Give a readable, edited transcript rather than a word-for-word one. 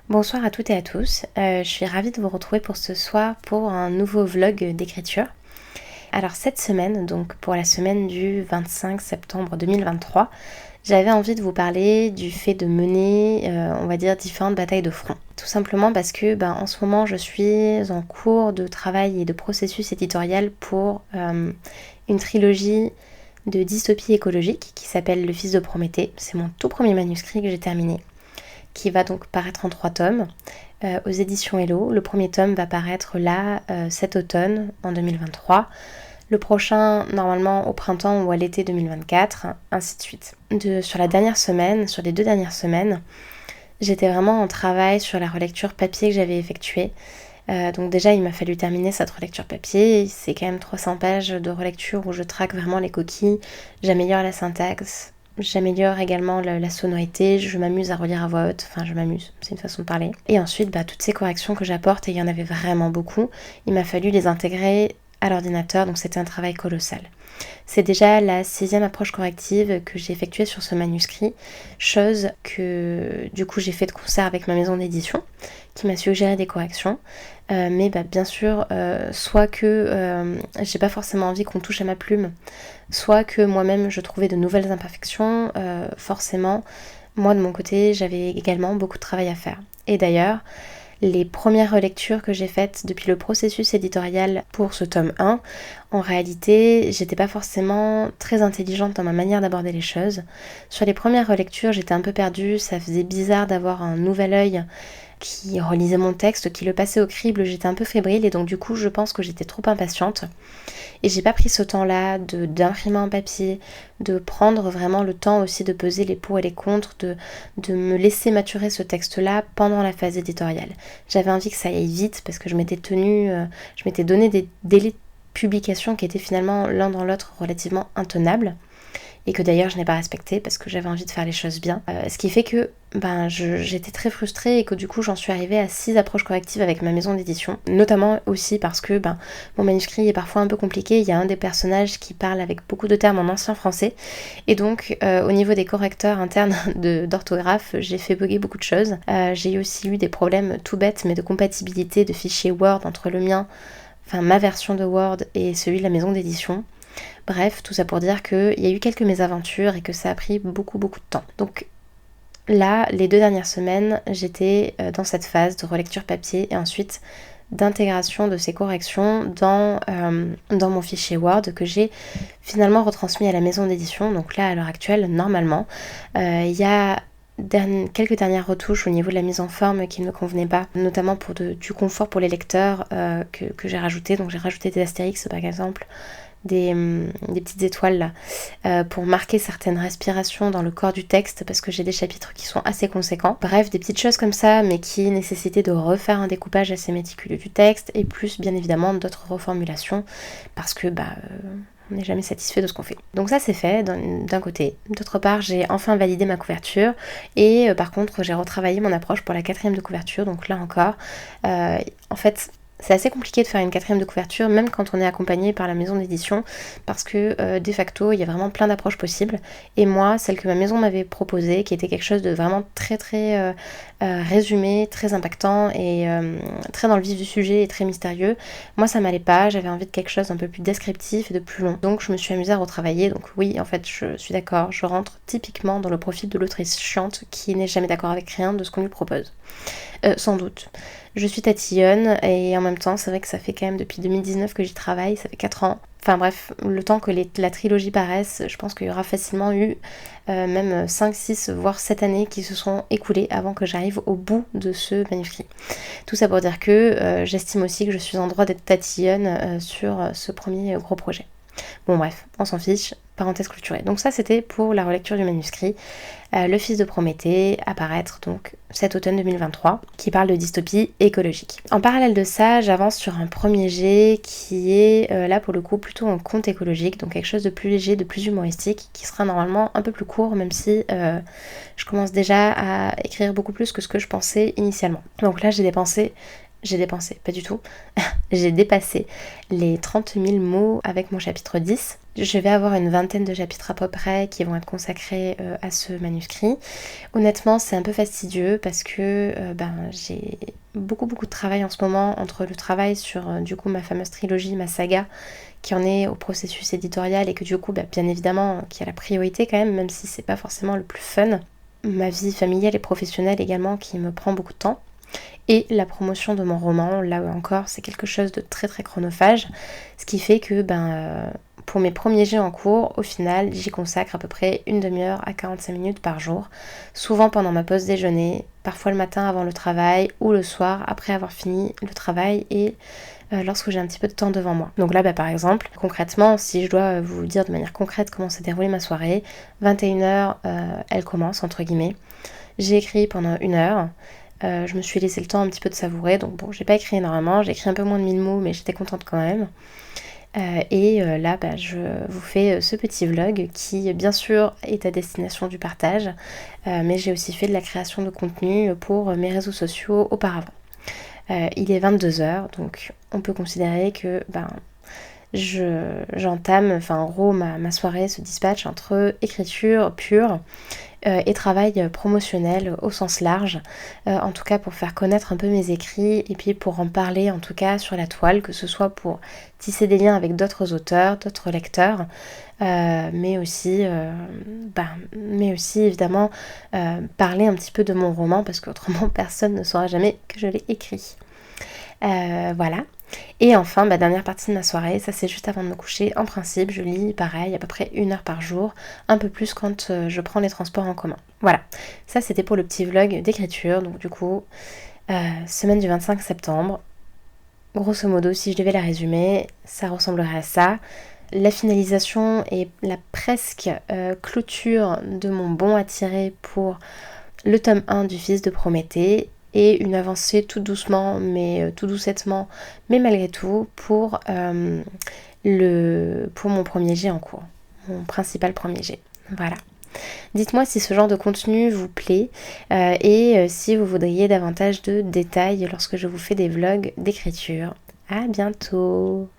Bonsoir à toutes et à tous, je suis ravie de vous retrouver pour ce soir pour un nouveau vlog d'écriture. Alors cette semaine, donc pour la semaine du 25 septembre 2023, j'avais envie de vous parler du fait de mener, on va dire, différentes batailles de front. Tout simplement parce que en ce moment je suis en cours de travail et de processus éditorial pour une trilogie de dystopie écologique qui s'appelle Le Fils de Prométhée. C'est mon tout premier manuscrit que j'ai terminé, qui va donc paraître en 3 tomes aux éditions Hello. Le premier tome va paraître là, cet automne, en 2023. Le prochain, normalement, au printemps ou à l'été 2024, ainsi de suite. Sur les 2 dernières semaines, j'étais vraiment en travail sur la relecture papier que j'avais effectuée. Donc déjà, il m'a fallu terminer cette relecture papier. C'est quand même 300 pages de relecture où je traque vraiment les coquilles, j'améliore la syntaxe, j'améliore également la sonorité, je m'amuse à relire à voix haute, enfin je m'amuse, c'est une façon de parler. Et ensuite, toutes ces corrections que j'apporte, et il y en avait vraiment beaucoup, il m'a fallu les intégrer à l'ordinateur, donc c'était un travail colossal. C'est déjà la 6e approche corrective que j'ai effectuée sur ce manuscrit, chose que du coup j'ai fait de concert avec ma maison d'édition, qui m'a suggéré des corrections. Mais bien sûr, soit que j'ai pas forcément envie qu'on touche à ma plume, soit que moi-même je trouvais de nouvelles imperfections, forcément, moi de mon côté j'avais également beaucoup de travail à faire. Et d'ailleurs, les premières relectures que j'ai faites depuis le processus éditorial pour ce tome 1, en réalité, j'étais pas forcément très intelligente dans ma manière d'aborder les choses. Sur les premières relectures, j'étais un peu perdue, ça faisait bizarre d'avoir un nouvel œil qui relisait mon texte, qui le passait au crible, j'étais un peu fébrile et donc du coup je pense que j'étais trop impatiente. Et j'ai pas pris ce temps-là d'imprimer en papier, de prendre vraiment le temps aussi de peser les pour et les contre, de me laisser maturer ce texte-là pendant la phase éditoriale. J'avais envie que ça aille vite parce que je m'étais donné des délais de publication qui étaient finalement l'un dans l'autre relativement intenables. Et que d'ailleurs je n'ai pas respecté parce que j'avais envie de faire les choses bien. Ce qui fait que j'étais très frustrée et que du coup j'en suis arrivée à 6 approches correctives avec ma maison d'édition. Notamment aussi parce que mon manuscrit est parfois un peu compliqué. Il y a un des personnages qui parle avec beaucoup de termes en ancien français. Et donc au niveau des correcteurs internes d'orthographe, j'ai fait bugger beaucoup de choses. J'ai aussi eu des problèmes tout bêtes mais de compatibilité de fichiers Word entre le mien, enfin ma version de Word et celui de la maison d'édition. Bref, tout ça pour dire qu'il y a eu quelques mésaventures et que ça a pris beaucoup de temps. Donc là, les 2 dernières semaines, j'étais dans cette phase de relecture papier et ensuite d'intégration de ces corrections dans mon fichier Word que j'ai finalement retransmis à la maison d'édition. Donc là, à l'heure actuelle, normalement, il y a quelques dernières retouches au niveau de la mise en forme qui ne me convenaient pas, notamment pour du confort pour les lecteurs que j'ai rajouté. Donc j'ai rajouté des astérix par exemple, des petites étoiles là, pour marquer certaines respirations dans le corps du texte parce que j'ai des chapitres qui sont assez conséquents. Bref, des petites choses comme ça mais qui nécessitaient de refaire un découpage assez méticuleux du texte et plus bien évidemment d'autres reformulations parce que on n'est jamais satisfait de ce qu'on fait. Donc ça c'est fait d'un côté. D'autre part, j'ai enfin validé ma couverture et par contre j'ai retravaillé mon approche pour la 4e de couverture. Donc là encore, en fait, c'est assez compliqué de faire une 4e de couverture, même quand on est accompagné par la maison d'édition, parce que de facto, il y a vraiment plein d'approches possibles. Et moi, celle que ma maison m'avait proposée, qui était quelque chose de vraiment très résumé, très impactant et très dans le vif du sujet et très mystérieux, moi ça m'allait pas, j'avais envie de quelque chose d'un peu plus descriptif et de plus long. Donc je me suis amusée à retravailler, donc oui, en fait, je suis d'accord, je rentre typiquement dans le profil de l'autrice chiante qui n'est jamais d'accord avec rien de ce qu'on lui propose. Sans doute. Je suis tatillonne et en même temps, c'est vrai que ça fait quand même depuis 2019 que j'y travaille, ça fait 4 ans. Enfin bref, le temps que la trilogie paraisse, je pense qu'il y aura facilement eu même 5, 6, voire 7 années qui se sont écoulées avant que j'arrive au bout de ce manuscrit. Tout ça pour dire que j'estime aussi que je suis en droit d'être tatillonne sur ce premier gros projet. Bon bref, on s'en fiche, parenthèse clôturée. Donc ça c'était pour la relecture du manuscrit. Le Fils de Prométhée, apparaître donc cet automne 2023, qui parle de dystopie écologique. En parallèle de ça, j'avance sur un premier jet qui est là pour le coup plutôt un conte écologique, donc quelque chose de plus léger, de plus humoristique, qui sera normalement un peu plus court, même si je commence déjà à écrire beaucoup plus que ce que je pensais initialement. Donc là j'ai dépensé j'ai dépensé, pas du tout. J'ai dépassé les 30 000 mots avec mon chapitre 10. Je vais avoir une vingtaine de chapitres à peu près qui vont être consacrés à ce manuscrit. Honnêtement, c'est un peu fastidieux parce que j'ai beaucoup de travail en ce moment entre le travail sur du coup ma fameuse trilogie, ma saga, qui en est au processus éditorial et que du coup, bien évidemment, qui a la priorité quand même si c'est pas forcément le plus fun. Ma vie familiale et professionnelle également qui me prend beaucoup de temps. Et la promotion de mon roman, là encore, c'est quelque chose de très chronophage, ce qui fait que pour mes premiers jets en cours, au final, j'y consacre à peu près une demi-heure à 45 minutes par jour, souvent pendant ma pause déjeuner, parfois le matin avant le travail ou le soir après avoir fini le travail et lorsque j'ai un petit peu de temps devant moi. Donc là, par exemple, concrètement, si je dois vous dire de manière concrète comment s'est déroulée ma soirée, 21h, elle commence, entre guillemets. J'ai écrit pendant 1 heure. Je me suis laissé le temps un petit peu de savourer, donc bon, j'ai pas écrit énormément, j'ai écrit un peu moins de 1000 mots, mais j'étais contente quand même. Là, je vous fais ce petit vlog qui, bien sûr, est à destination du partage, mais j'ai aussi fait de la création de contenu pour mes réseaux sociaux auparavant. Il est 22h, donc on peut considérer que j'entame, en gros, ma soirée se dispatche entre écriture pure et travail promotionnel au sens large, en tout cas pour faire connaître un peu mes écrits et puis pour en parler en tout cas sur la toile, que ce soit pour tisser des liens avec d'autres auteurs, d'autres lecteurs, mais aussi évidemment parler un petit peu de mon roman parce qu'autrement personne ne saura jamais que je l'ai écrit. Voilà. Et enfin, dernière partie de ma soirée, ça c'est juste avant de me coucher. En principe, je lis pareil, à peu près 1 heure par jour, un peu plus quand je prends les transports en commun. Voilà, ça c'était pour le petit vlog d'écriture. Donc du coup, semaine du 25 septembre, grosso modo, si je devais la résumer, ça ressemblerait à ça. La finalisation et la presque clôture de mon bon à tirer pour le tome 1 du Fils de Prométhée et une avancée tout doucement, mais tout doucettement, mais malgré tout, pour mon premier jet en cours, mon principal premier jet. Voilà. Dites-moi si ce genre de contenu vous plaît et si vous voudriez davantage de détails lorsque je vous fais des vlogs d'écriture. À bientôt!